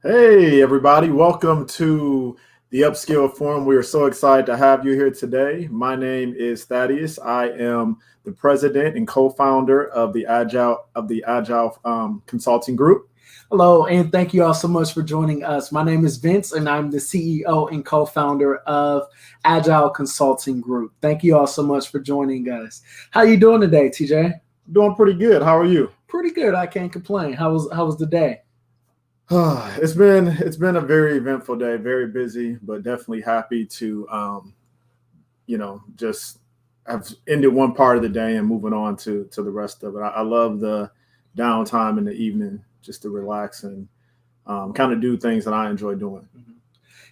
Hey, everybody. Welcome to the Upskill Forum. We are so excited to have you here today. My name is Thaddeus. I am the president and co-founder of the Agile Consulting Group. Hello, and thank you all so much for joining us. My name is Vince, and I'm the CEO and co-founder of Agile Consulting Group. Thank you all so much for joining us. How you doing today, TJ? Doing pretty good. How are you? Pretty good. I can't complain. How was the day? It's been a very eventful day, very busy, but definitely happy to just have ended one part of the day and moving on to the rest of it. I love the downtime in the evening just to relax and kind of do things that I enjoy doing.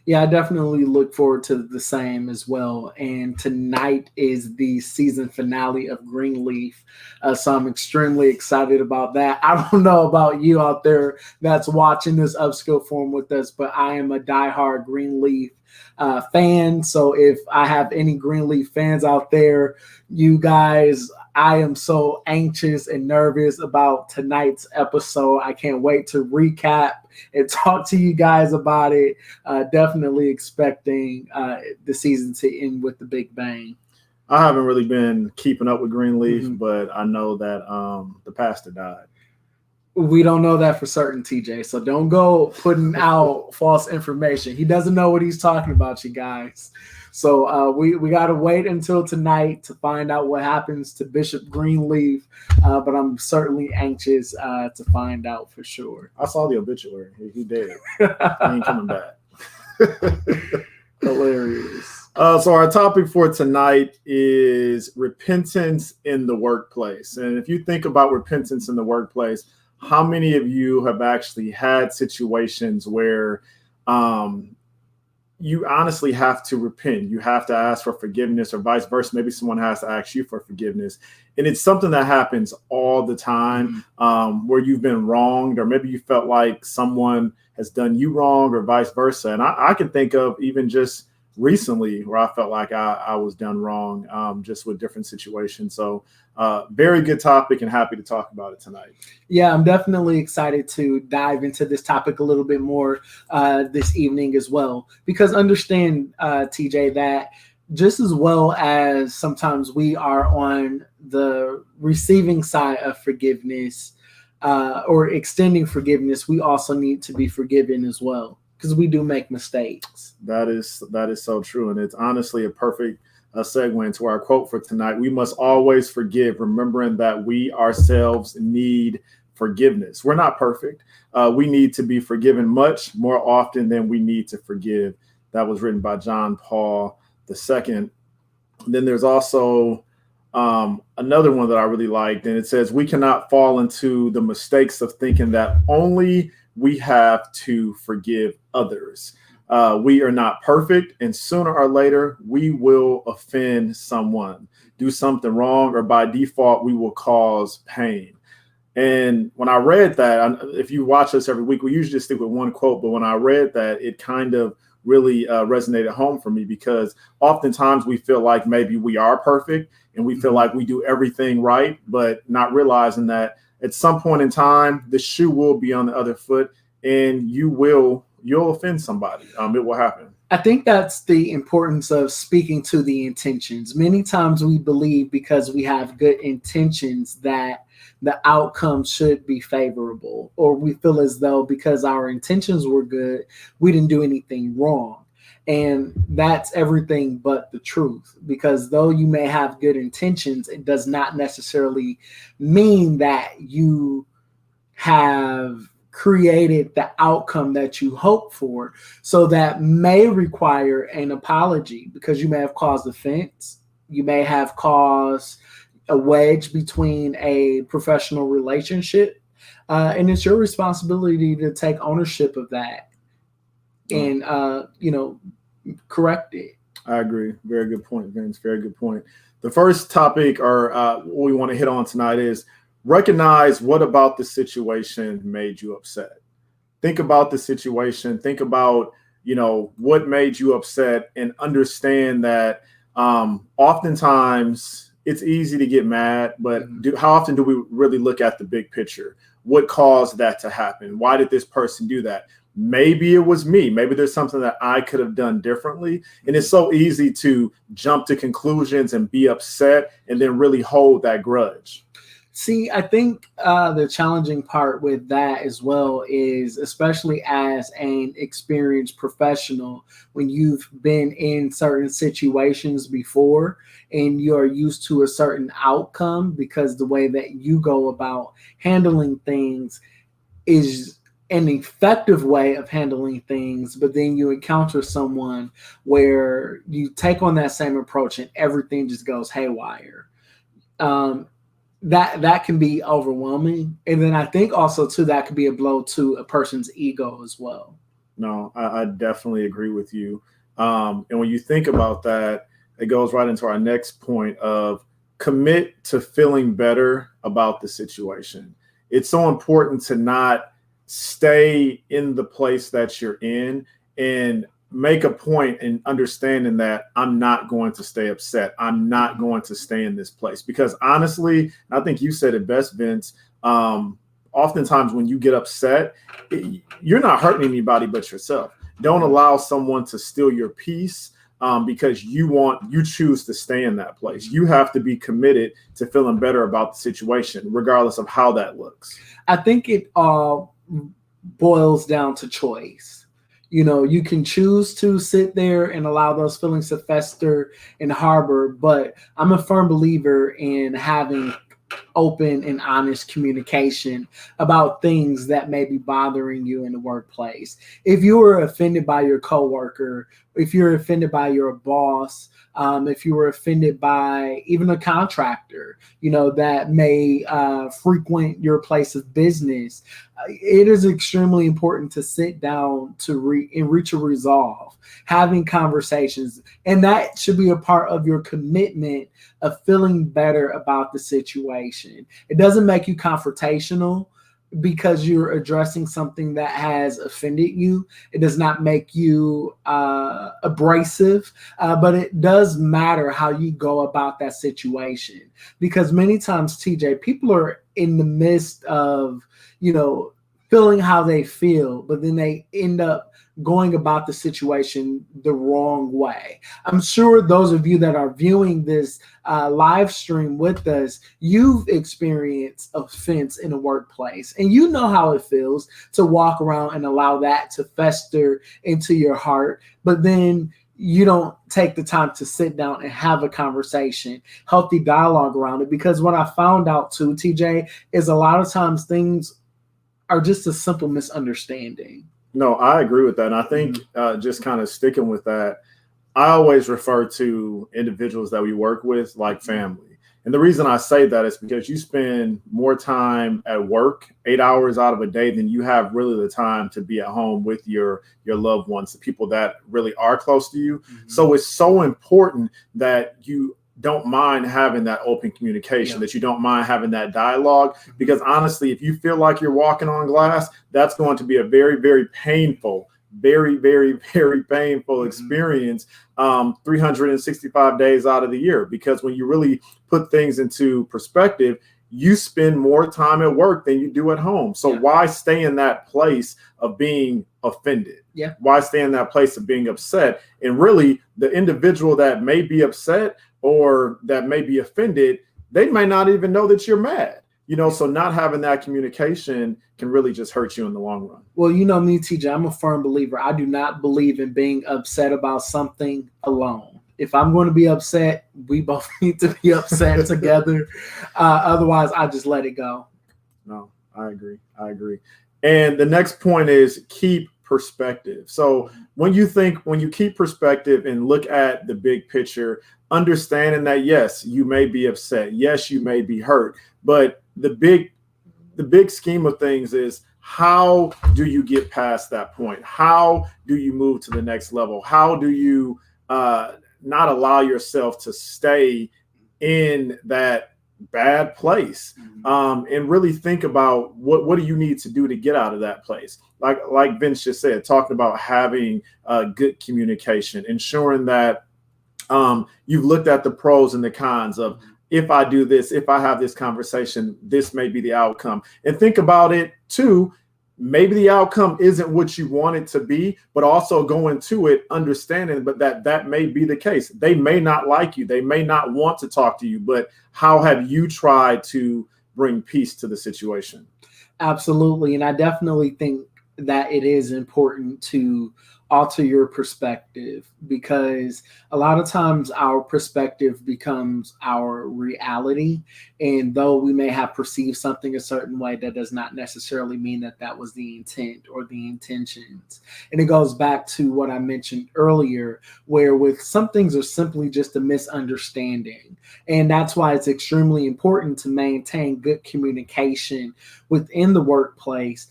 Yeah, I definitely look forward to the same as well. And tonight is the season finale of Greenleaf. So I'm extremely excited about that. I don't know about you out there that's watching this Upskill Forum with us, but I am a diehard Greenleaf fan. So if I have any Greenleaf fans out there, you guys, I am so anxious and nervous about tonight's episode. I can't wait to recap and talk to you guys about it. Definitely expecting the season to end with the big bang. I haven't really been keeping up with Greenleaf, but I know that the pastor died. We don't know that for certain, TJ. So don't go putting out false information. He doesn't know what he's talking about, you guys. So we got to wait until tonight to find out what happens to Bishop Greenleaf. But I'm certainly anxious to find out for sure. I saw the obituary. He dead. He ain't coming back. Hilarious. So our topic for tonight is repentance in the workplace. And if you think about repentance in the workplace, how many of you have actually had situations where you honestly have to repent? You have to ask for forgiveness, or vice versa. Maybe someone has to ask you for forgiveness. And it's something that happens all the time, where you've been wronged, or maybe you felt like someone has done you wrong, or vice versa. And I can think of even just recently where I felt like I was done wrong, just with different situations. So very good topic, and happy to talk about it tonight. Yeah, I'm definitely excited to dive into this topic a little bit more this evening as well, because understand, TJ, that just as well as sometimes we are on the receiving side of forgiveness or extending forgiveness, we also need to be forgiven as well, because we do make mistakes. That is so true. And it's honestly a perfect segue into our quote for tonight. We must always forgive, remembering that we ourselves need forgiveness. We're not perfect. We need to be forgiven much more often than we need to forgive. That was written by John Paul II. Then there's also another one that I really liked, and it says, we cannot fall into the mistakes of thinking that only we have to forgive others. We are not perfect, and sooner or later, we will offend someone, do something wrong, or by default, we will cause pain. And when I read that, if you watch us every week, we usually just stick with one quote, but when I read that, it kind of really resonated home for me, because oftentimes we feel like maybe we are perfect and we feel like we do everything right, but not realizing that at some point in time, the shoe will be on the other foot, and you'll offend somebody. It will happen. I think that's the importance of speaking to the intentions. Many times we believe because we have good intentions that the outcome should be favorable, or we feel as though because our intentions were good, we didn't do anything wrong. And that's everything but the truth, because though you may have good intentions, it does not necessarily mean that you have created the outcome that you hope for. So that may require an apology, because you may have caused offense. You may have caused a wedge between a professional relationship. And it's your responsibility to take ownership of that and, correct it. I agree. Very good point, Vince. Very good point. The first topic, or what we want to hit on tonight, is recognize what about the situation made you upset. Think about the situation. Think about, what made you upset, and understand that oftentimes it's easy to get mad, but how often do we really look at the big picture? What caused that to happen? Why did this person do that? maybe it was me. Maybe there's something that I could have done differently. And it's so easy to jump to conclusions and be upset and then really hold that grudge. See, I think the challenging part with that as well is, especially as an experienced professional, when you've been in certain situations before and you're used to a certain outcome, because the way that you go about handling things is an effective way of handling things, but then you encounter someone where you take on that same approach and everything just goes haywire. Um, that can be overwhelming, and then I think also too that could be a blow to a person's ego as well. No, I definitely agree with you. And when you think about that, it goes right into our next point of commit to feeling better about the situation. It's so important to not stay in the place that you're in and make a point in understanding that I'm not going to stay upset. I'm not going to stay in this place because honestly, I think you said it best, Vince. Oftentimes when you get upset, you're not hurting anybody but yourself. Don't allow someone to steal your peace because you choose to stay in that place. You have to be committed to feeling better about the situation, regardless of how that looks. I think it all boils down to choice. You know, you can choose to sit there and allow those feelings to fester and harbor, but I'm a firm believer in having open and honest communication about things that may be bothering you in the workplace. If you were offended by your coworker, if you're offended by your boss, if you were offended by even a contractor, you know, that may frequent your place of business, it is extremely important to sit down and reach a resolve, having conversations, and that should be a part of your commitment of feeling better about the situation. It doesn't make you confrontational because you're addressing something that has offended you. It does not make you abrasive, but it does matter how you go about that situation. Because many times, TJ, people are in the midst of, you know, feeling how they feel, but then they end up going about the situation the wrong way. I'm sure those of you that are viewing this live stream with us, you've experienced offense in a workplace, and you know how it feels to walk around and allow that to fester into your heart, but then you don't take the time to sit down and have a conversation, healthy dialogue around it. Because what I found out too, TJ, is a lot of times things are just a simple misunderstanding. No, I agree with that. And I think just kind of sticking with that, I always refer to individuals that we work with like family. And the reason I say that is because you spend more time at work, 8 hours out of a day, than you have really the time to be at home with your loved ones, the people that really are close to you. Mm-hmm. So it's so important that you don't mind having that open communication, that you don't mind having that dialogue, because honestly, if you feel like you're walking on glass, that's going to be a very, very painful, very, very, very painful experience 365 days out of the year. Because when you really put things into perspective, you spend more time at work than you do at home. So why stay in that place of being offended? Why stay in that place of being upset? And really, the individual that may be upset or that may be offended, they may not even know that you're mad. You know, so not having that communication can really just hurt you in the long run. Well, you know me, TJ, I'm a firm believer. I do not believe in being upset about something alone. If I'm going to be upset, we both need to be upset together. Otherwise, I just let it go. No, I agree. And the next point is keep perspective. So when you keep perspective and look at the big picture, understanding that, yes, you may be upset. Yes, you may be hurt. But the big scheme of things is, how do you get past that point? How do you move to the next level? How do you not allow yourself to stay in that bad place, and really think about what do you need to do to get out of that place? Like Vince just said, talking about having good communication, ensuring that you've looked at the pros and the cons of, if I do this, if I have this conversation, this may be the outcome. And think about it too, maybe the outcome isn't what you want it to be, but also go into it understanding but that may be the case. They may not like you, they may not want to talk to you, but how have you tried to bring peace to the situation? Absolutely. And I definitely think that it is important to alter your perspective, because a lot of times our perspective becomes our reality. And though we may have perceived something a certain way, that does not necessarily mean that that was the intent or the intentions. And it goes back to what I mentioned earlier, where with some things are simply just a misunderstanding. And that's why it's extremely important to maintain good communication within the workplace,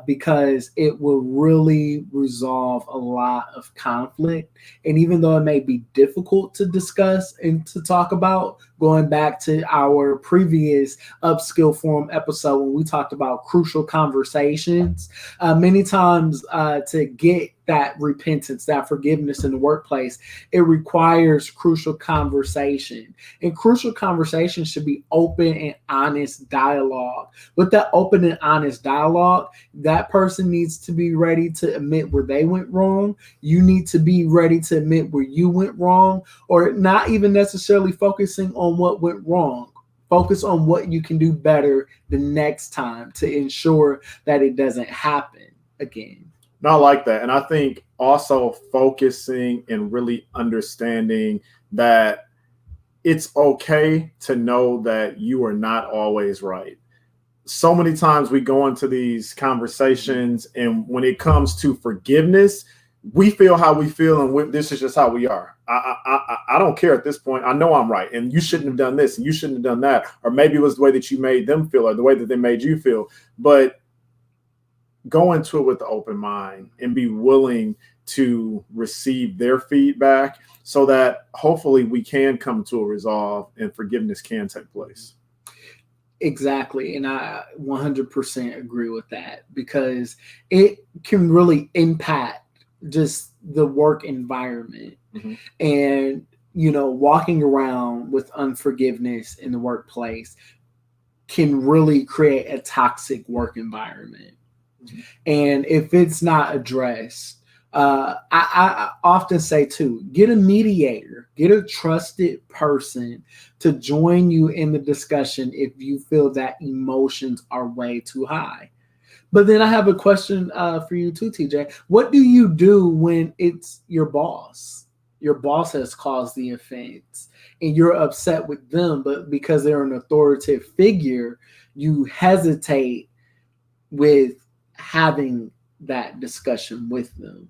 because it will really resolve a lot of conflict. And even though it may be difficult to discuss and to talk about, going back to our previous Upskill Forum episode when we talked about crucial conversations, many times to get that repentance, that forgiveness in the workplace, it requires crucial conversation. And crucial conversation should be open and honest dialogue. With that open and honest dialogue, that person needs to be ready to admit where they went wrong. You need to be ready to admit where you went wrong, or not even necessarily focusing on what went wrong. Focus on what you can do better the next time to ensure that it doesn't happen again. Not like that. And I think also focusing and really understanding that it's okay to know that you are not always right. So many times we go into these conversations, and when it comes to forgiveness, we feel how we feel, and this is just how we are. I don't care at this point. I know I'm right, and you shouldn't have done this, and you shouldn't have done that, or maybe it was the way that you made them feel, or the way that they made you feel. But go into it with an open mind and be willing to receive their feedback, so that hopefully we can come to a resolve and forgiveness can take place. Exactly. And I 100% agree with that, because it can really impact just the work environment. Mm-hmm. And, walking around with unforgiveness in the workplace can really create a toxic work environment. Mm-hmm. And if it's not addressed, I often say too, get a mediator, get a trusted person to join you in the discussion if you feel that emotions are way too high. But then I have a question for you too, TJ. What do you do when it's your boss? Your boss has caused the offense and you're upset with them, but because they're an authoritative figure, you hesitate with having that discussion with them.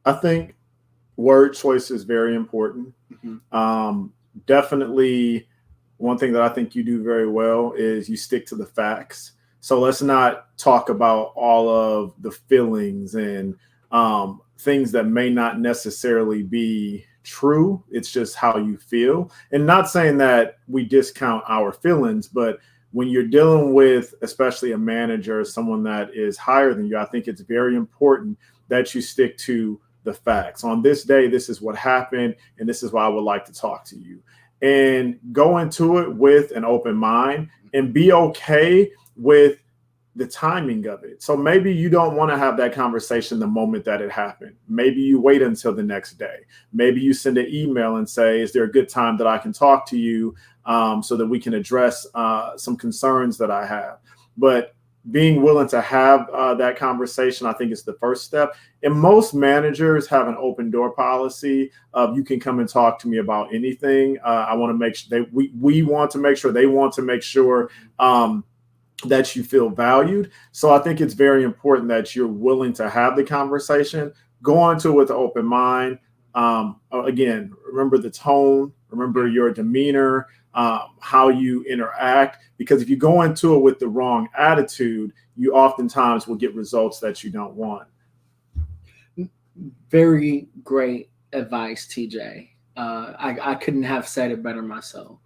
I think word choice is very important. Mm-hmm. Definitely one thing that I think you do very well is you stick to the facts. So let's not talk about all of the feelings and things that may not necessarily be true. It's just how you feel. And not saying that we discount our feelings, but when you're dealing with especially a manager, someone that is higher than you, I think it's very important that you stick to the facts. On this day, this is what happened, and this is why I would like to talk to you. And go into it with an open mind and be okay with the timing of it. So maybe you don't want to have that conversation the moment that it happened. Maybe you wait until the next day. Maybe you send an email and say, is there a good time that I can talk to you so that we can address some concerns that I have? But being willing to have that conversation, I think, is the first step. And most managers have an open door policy of you can come and talk to me about anything. I want to make sure we want to make sure they want to make sure that you feel valued. So I think it's very important that you're willing to have the conversation. Go into it with an open mind. Again, remember the tone, remember your demeanor, how you interact, because if you go into it with the wrong attitude, you oftentimes will get results that you don't want. Very great advice, TJ. I couldn't have said it better myself.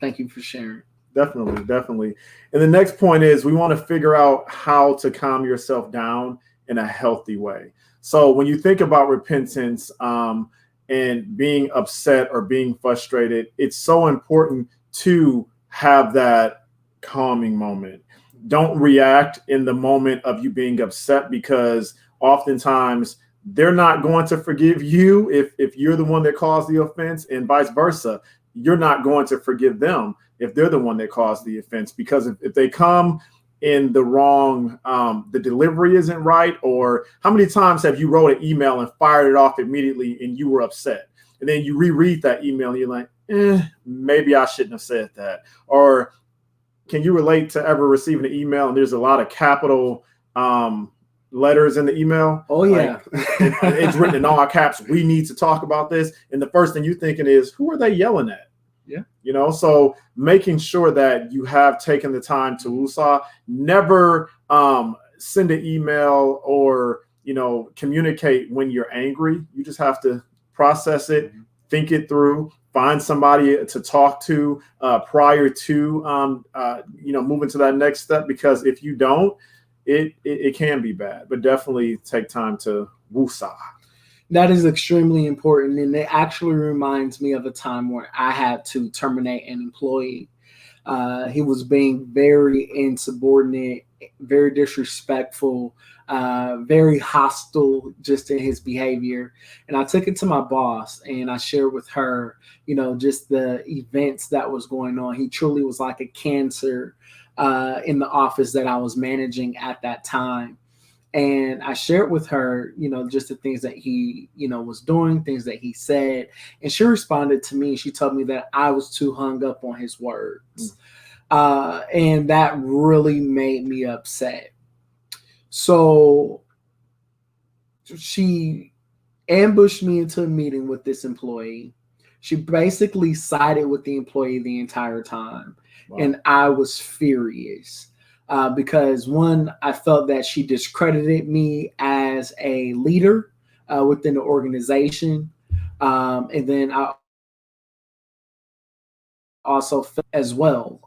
Thank you for sharing. Definitely. And the next point is we want to figure out how to calm yourself down in a healthy way. So when you think about repentance and being upset or being frustrated, it's so important to have that calming moment. don't react in the moment of you being upset, because oftentimes they're not going to forgive you if you're the one that caused the offense, and vice versa. You're not going to forgive them if they're the one that caused the offense, because if they come in the wrong, the delivery isn't right. Or how many times have you wrote an email and fired it off immediately and you were upset, and then you reread that email and you're like, maybe I shouldn't have said that? Or can you relate to ever receiving an email and there's a lot of capital letters in the email? Oh yeah. It's written in all caps, we need to talk about this. And the first thing you're thinking is, who are they yelling at? Yeah. So making sure that you have taken the time to woosah. Never send an email or, communicate when you're angry. You just have to process it, think it through, find somebody to talk to prior to, moving to that next step. Because if you don't, it can be bad. But definitely take time to woosah. That is extremely important. And it actually reminds me of a time where I had to terminate an employee. He was being very insubordinate, very disrespectful, very hostile just in his behavior. And I took it to my boss and I shared with her, just the events that was going on. He truly was like a cancer in the office that I was managing at that time. And I shared with her, just the things that he, was doing, things that he said. And she responded to me. She told me that I was too hung up on his words. And that really made me upset. So she ambushed me into a meeting with this employee. She basically sided with the employee the entire time. Wow. And I was furious. Because one, I felt that she discredited me as a leader within the organization. And then I also felt as well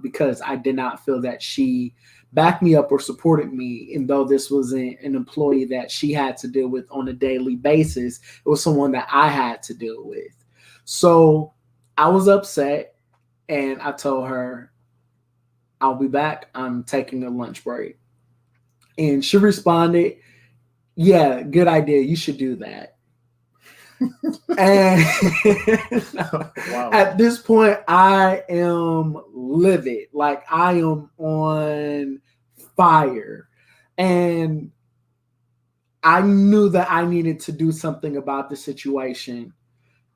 because I did not feel that she backed me up or supported me. And though this was an employee that she had to deal with on a daily basis, it was someone that I had to deal with. So I was upset and I told her, I'll be back. I'm taking a lunch break. And she responded, yeah, good idea. You should do that. And wow. At this point, I am livid. Like I am on fire. And I knew that I needed to do something about the situation.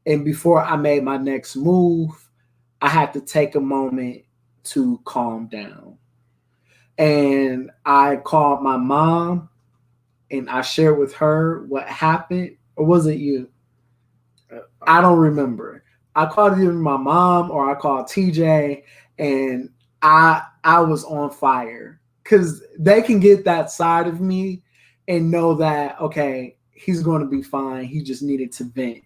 And before I made my next move, I had to take a moment to calm down. And I called my mom and I shared with her what happened. Or was it you? I don't remember. I called either my mom or I called TJ, and I was on fire because they can get that side of me and know that, okay, he's going to be fine. He just needed to vent.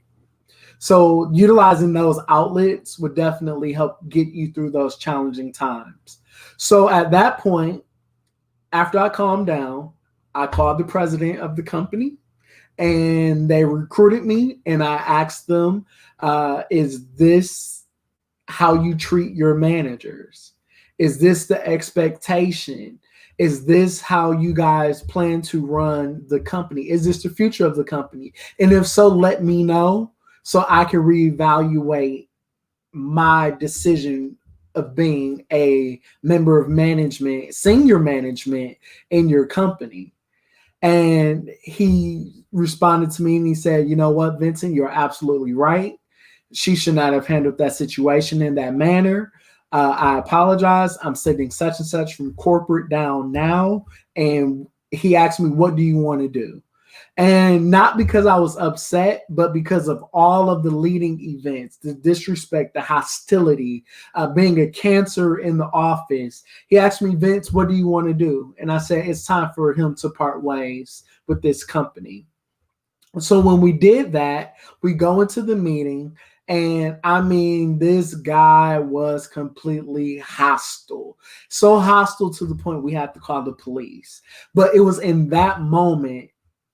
So utilizing those outlets would definitely help get you through those challenging times. So at that point, after I calmed down, I called the president of the company and they recruited me and I asked them, is this how you treat your managers? Is this the expectation? Is this how you guys plan to run the company? Is this the future of the company? And if so, let me know, so I can reevaluate my decision of being a member of management, senior management in your company. And he responded to me and he said, you know what, Vincent, you're absolutely right. She should not have handled that situation in that manner. I apologize. I'm sending such and such from corporate down now. And he asked me, what do you want to do? And not because I was upset, but because of all of the leading events, the disrespect, the hostility, being a cancer in the office. He asked me, Vince, what do you want to do? And I said, it's time for him to part ways with this company. So when we did that, we go into the meeting. And I mean, this guy was completely hostile. So hostile to the point we had to call the police. But it was in that moment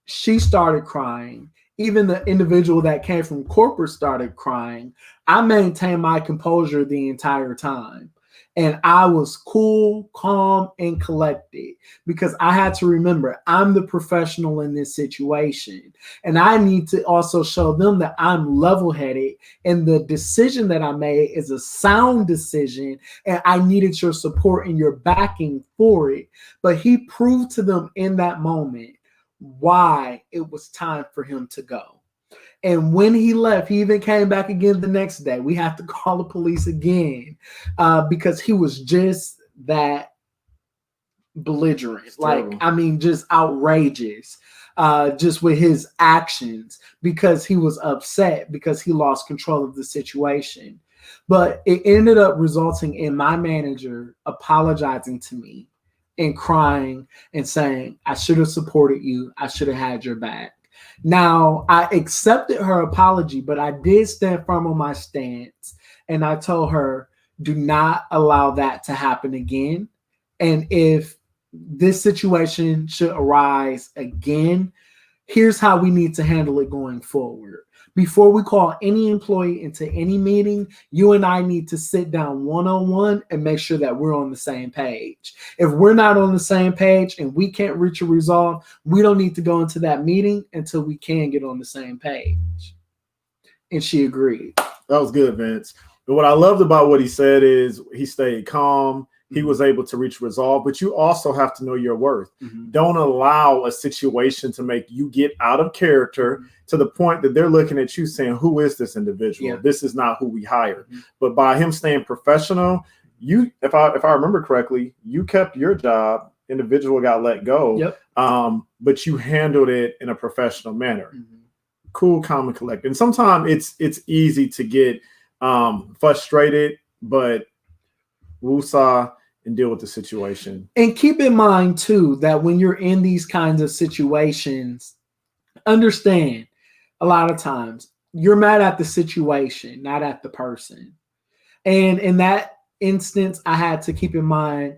she started crying. Even the individual that came from corporate started crying. I maintained my composure the entire time. And I was cool, calm, and collected because I had to remember I'm the professional in this situation. And I need to also show them that I'm level-headed and the decision that I made is a sound decision and I needed your support and your backing for it. But he proved to them in that moment why it was time for him to go. And when he left, he even came back again the next day. We have to call the police again because he was just that belligerent. Like, I mean, just outrageous, just with his actions because he was upset because he lost control of the situation. But it ended up resulting in my manager apologizing to me and crying and saying, I should have supported you. I should have had your back. Now, I accepted her apology, but I did stand firm on my stance. And I told her, do not allow that to happen again. And if this situation should arise again, here's how we need to handle it going forward. Before we call any employee into any meeting, you and I need to sit down one-on-one and make sure that we're on the same page. If we're not on the same page and we can't reach a resolve, we don't need to go into that meeting until we can get on the same page. And she agreed. That was good, Vince. But what I loved about what he said is he stayed calm. He was able to reach resolve, but you also have to know your worth. Don't allow a situation to make you get out of character to the point that they're looking at you saying, who is this individual? This is not who we hired. But by him staying professional, you, if I remember correctly, you kept your job, individual got let go, but you handled it in a professional manner. Cool, calm, and collected. And sometimes it's easy to get frustrated, but woosah and deal with the situation. And keep in mind, too, that when you're in these kinds of situations, understand a lot of times you're mad at the situation, not at the person. And in that instance, I had to keep in mind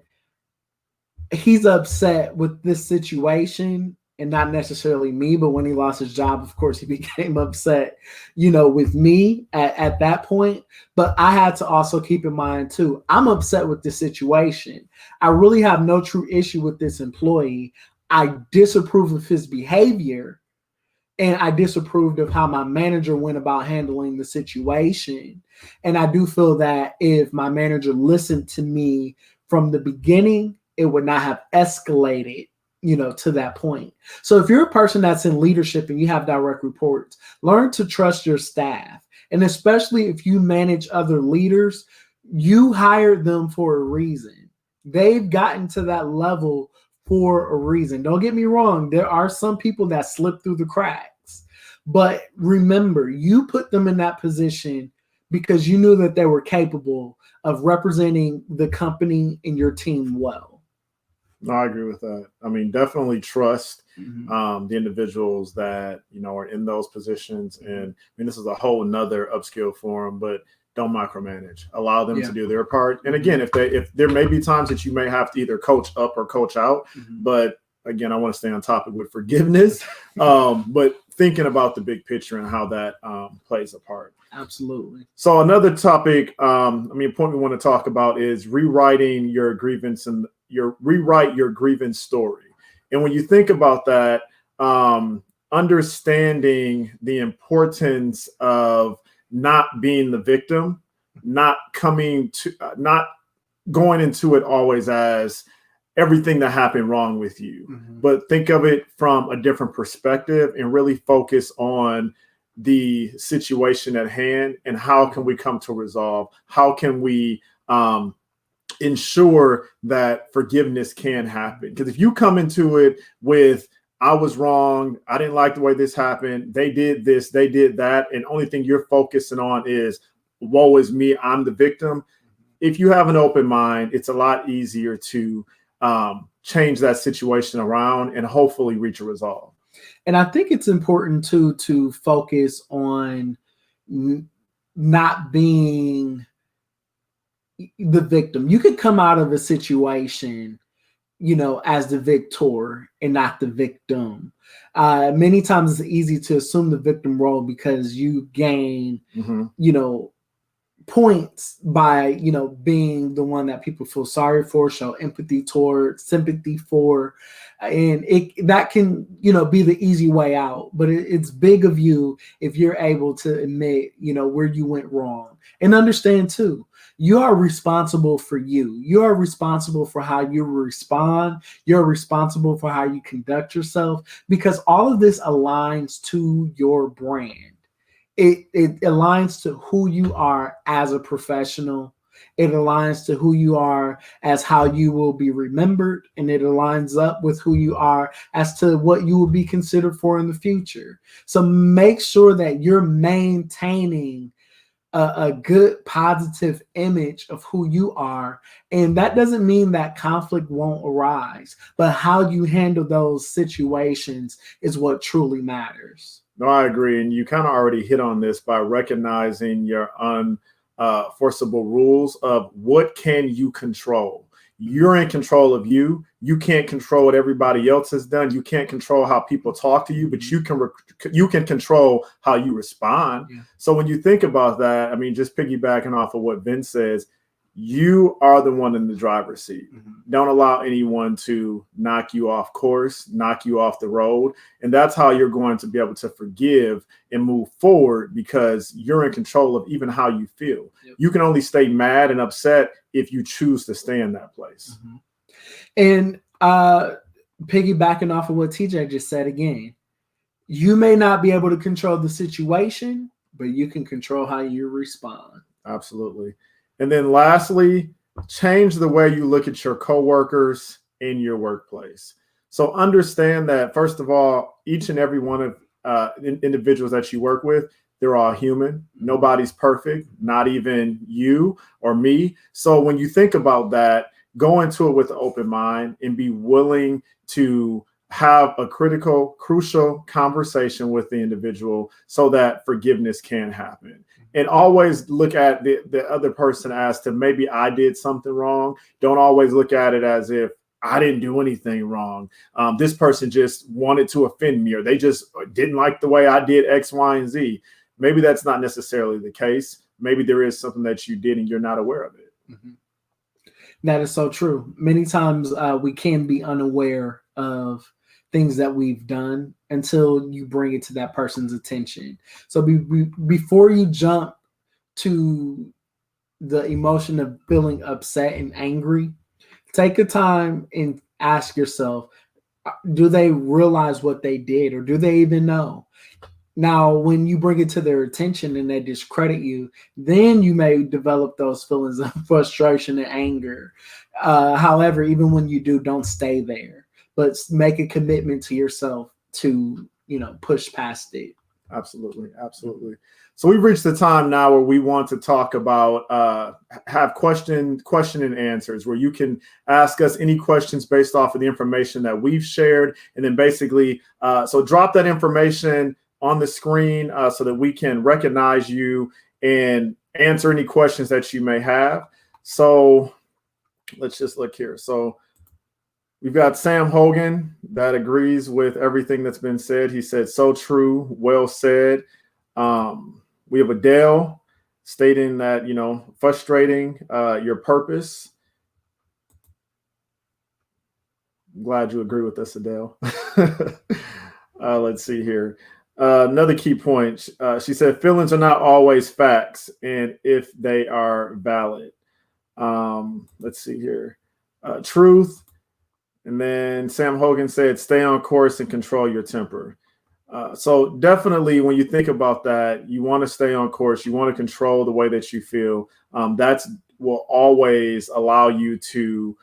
he's upset with this situation and not necessarily me, but when he lost his job, of course, he became upset, with me at that point. But I had to also keep in mind, too, I'm upset with this situation. I really have no true issue with this employee. I disapprove of his behavior, and I disapproved of how my manager went about handling the situation. And I do feel that if my manager listened to me from the beginning, it would not have escalated to that point. So if you're a person that's in leadership and you have direct reports, learn to trust your staff. And especially if you manage other leaders, you hired them for a reason. They've gotten to that level for a reason. Don't get me wrong. There are some people that slip through the cracks, but remember, you put them in that position because you knew that they were capable of representing the company and your team well. No, I agree with that. I mean, definitely trust the individuals that, are in those positions. And I mean, this is a whole nother upskill forum, but don't micromanage. Allow them to do their part. And again, if there may be times that you may have to either coach up or coach out, but again, I want to stay on topic with forgiveness, but thinking about the big picture and how that plays a part. Absolutely. So another topic, point we want to talk about is rewriting your grievance and rewrite your grievance story. And when you think about that, understanding the importance of not being the victim, not going into it always as everything that happened wrong with you, but think of it from a different perspective and really focus on the situation at hand and how can we come to resolve? How can we ensure that forgiveness can happen? Because if you come into it with, I was wrong, I didn't like the way this happened, they did this, they did that, and only thing you're focusing on is, woe is me, I'm the victim. If you have an open mind, it's a lot easier to change that situation around and hopefully reach a resolve. And I think it's important to focus on not being the victim. You could come out of a situation, as the victor and not the victim. Many times it's easy to assume the victim role because you gain, points by, being the one that people feel sorry for, show empathy toward, sympathy for, and that can, be the easy way out. But it's big of you if you're able to admit, where you went wrong, and understand too, you are responsible for you. You are responsible for how you respond. You're responsible for how you conduct yourself, because all of this aligns to your brand. It aligns to who you are as a professional. It aligns to who you are as how you will be remembered, and it aligns up with who you are as to what you will be considered for in the future. So make sure that you're maintaining a good positive image of who you are. And that doesn't mean that conflict won't arise, but how you handle those situations is what truly matters. No, I agree. And you kind of already hit on this by recognizing your unforceable rules of what can you control. You're in control of you. You can't control what everybody else has done. You can't control how people talk to you, but you can control how you respond. Yeah. So when you think about that, I mean, just piggybacking off of what Vince says, you are the one in the driver's seat. Mm-hmm. Don't allow anyone to knock you off course, knock you off the road. And that's how you're going to be able to forgive and move forward, because you're in control of even how you feel. Yep. You can only stay mad and upset if you choose to stay in that place. Mm-hmm. And piggybacking off of what TJ just said again, you may not be able to control the situation, but you can control how you respond. Absolutely. And then lastly, change the way you look at your coworkers in your workplace. So understand that, first of all, each and every one of individuals that you work with, they're all human. Nobody's perfect, not even you or me. So when you think about that, go into it with an open mind and be willing to have a crucial conversation with the individual so that forgiveness can happen. And always look at the other person as to maybe I did something wrong. Don't always look at it as if I didn't do anything wrong. This person just wanted to offend me, or they just didn't like the way I did X, Y, and Z. Maybe that's not necessarily the case. Maybe there is something that you did and you're not aware of it. Mm-hmm. That is so true. Many times we can be unaware of things that we've done until you bring it to that person's attention. So before you jump to the emotion of feeling upset and angry, take a time and ask yourself, do they realize what they did, or do they even know? Now, when you bring it to their attention and they discredit you, then you may develop those feelings of frustration and anger. However, even when you do, don't stay there, but make a commitment to yourself to, push past it. Absolutely. Absolutely. So we've reached the time now where we want to talk about, have question and answers, where you can ask us any questions based off of the information that we've shared. And then basically, so drop that information on the screen so that we can recognize you and answer any questions that you may have. So let's just look here. So we've got Sam Hogan that agrees with everything that's been said. He said, so true, well said. We have Adele stating that, frustrating your purpose. I'm glad you agree with us, Adele. Let's see here. Another key point. She said, feelings are not always facts, and if they are valid. Let's see here. Truth. And then Sam Hogan said, stay on course and control your temper. So definitely when you think about that, you want to stay on course. You want to control the way that you feel. That will always allow you to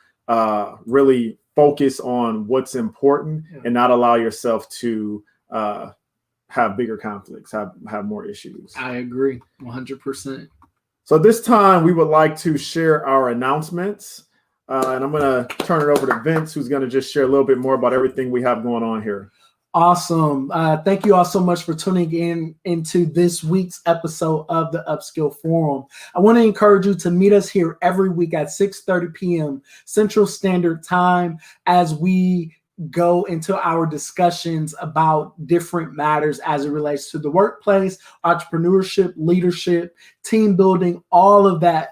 really focus on what's important and not allow yourself to have bigger conflicts, have more issues. I agree 100%. So this time we would like to share our announcements. And I'm going to turn it over to Vince, who's going to just share a little bit more about everything we have going on here. Awesome. Thank you all so much for tuning into this week's episode of the Upskill Forum. I want to encourage you to meet us here every week at 6:30 p.m. Central Standard Time as we go into our discussions about different matters as it relates to the workplace, entrepreneurship, leadership, team building, all of that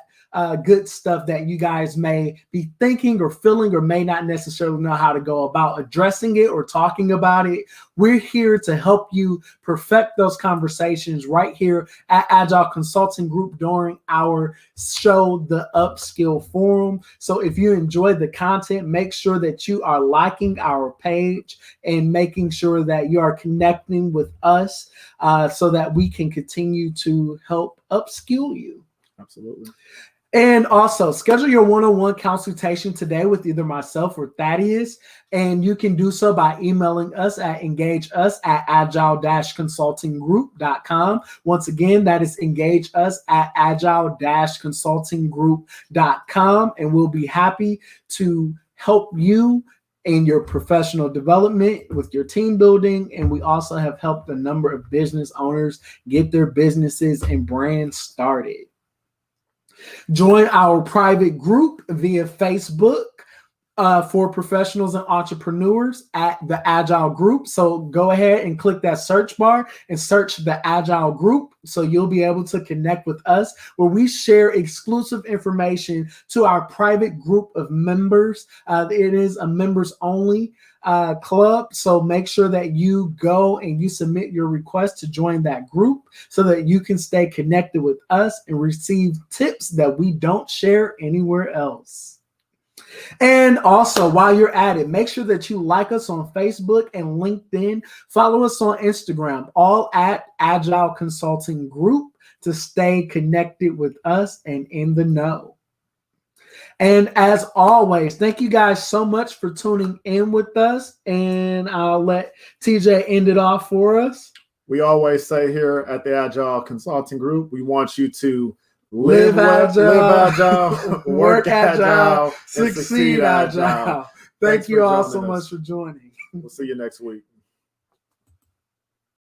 good stuff that you guys may be thinking or feeling or may not necessarily know how to go about addressing it or talking about it. We're here to help you perfect those conversations right here at Agile Consulting Group during our show, the Upskill Forum. So if you enjoyed the content, make sure that you are liking our page and making sure that you are connecting with us so that we can continue to help upskill you. Absolutely. And also, schedule your one-on-one consultation today with either myself or Thaddeus, and you can do so by emailing us at engageus@agile-consultinggroup.com. Once again, that is engageus@agile-consultinggroup.com, and we'll be happy to help you in your professional development with your team building. And we also have helped a number of business owners get their businesses and brands started. Join our private group via Facebook for professionals and entrepreneurs at the Agile Group. So go ahead and click that search bar and search the Agile Group. So you'll be able to connect with us where we share exclusive information to our private group of members. It is a members only club. So make sure that you go and you submit your request to join that group so that you can stay connected with us and receive tips that we don't share anywhere else. And also, while you're at it, make sure that you like us on Facebook and LinkedIn. Follow us on Instagram, all at Agile Consulting Group, to stay connected with us and in the know. And as always, thank you guys so much for tuning in with us. And I'll let TJ end it off for us. We always say here at the Agile Consulting Group, we want you to live agile, work agile, succeed agile. Thank you all so much for joining. We'll see you next week.